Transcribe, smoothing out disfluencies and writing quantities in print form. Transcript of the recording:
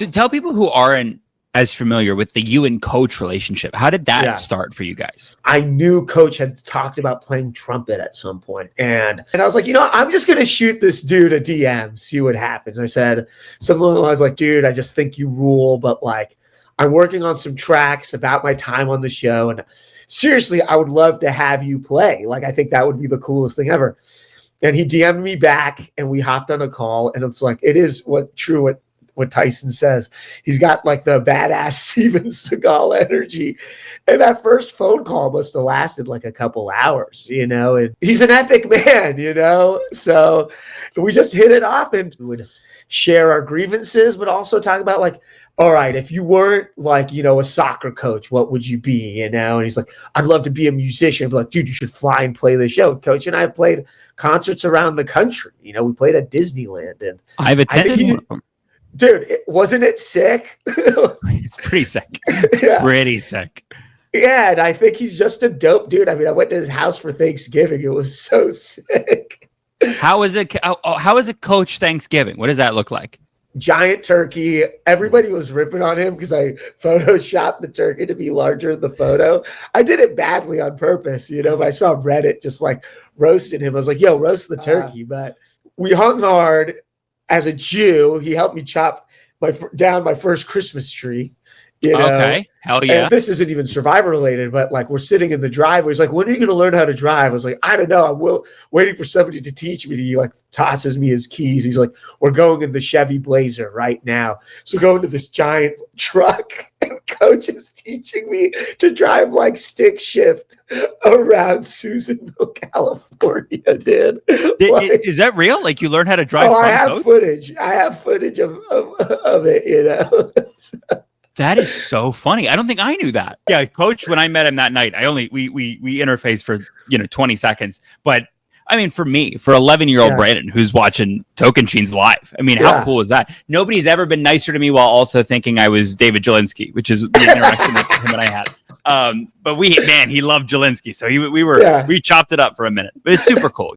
So tell people who aren't as familiar with the you and coach relationship. How did that start for you guys? I knew coach had talked about playing trumpet at some point. And I was like, I'm just going to shoot this dude a DM, see what happens. And I said something along the lines like, dude, I just think you rule, but like, I'm working on some tracks about my time on the show. And seriously, I would love to have you play. Like, I think that would be the coolest thing ever. And he DM'd me back and we hopped on a call. And it's like, it is what Tyson says. He's got like the badass Steven Seagal energy. And that first phone call must have lasted like a couple hours, and he's an epic man, So we just hit it off and would share our grievances, but also talk about like, all right, if you weren't like, a soccer coach, what would you be, And he's like, I'd love to be a musician. I'd be like, dude, you should fly and play the show. Coach and I have played concerts around the country. We played at Disneyland. And I've attended one of them. Dude, wasn't it sick? It's pretty sick. Pretty sick. Yeah, and I think he's just a dope dude. I mean, I went to his house for Thanksgiving. It was so sick. How is it coach Thanksgiving? What does that look like? Giant turkey. Everybody was ripping on him because I photoshopped the turkey to be larger in the photo. I did it badly on purpose, but I saw Reddit just like roasting him. I was like, yo, roast the turkey. But we hung hard. As a Jew, he helped me chop down my first Christmas tree. Okay, hell yeah. And this isn't even Survivor related, but like we're sitting in the driveway. He's like, when are you going to learn how to drive? I was like, I don't know. I'm waiting for somebody to teach me. He like tosses me his keys. He's like, we're going in the Chevy Blazer right now. So we go into this giant truck and coach is teaching me to drive like stick shift around Susanville, California, dude. Is that real? Like you learn how to drive? I have footage. I have footage of it, So. That is so funny. I don't think I knew that. Yeah, coach, when I met him that night, we interfaced for 20 seconds. But I mean, for 11-year-old Brandon who's watching Tocantins live, I mean, how cool is that? Nobody's ever been nicer to me while also thinking I was David Jelinski, which is the interaction that him and I had. But he loved Jelinski, so we chopped it up for a minute. But it's super cool.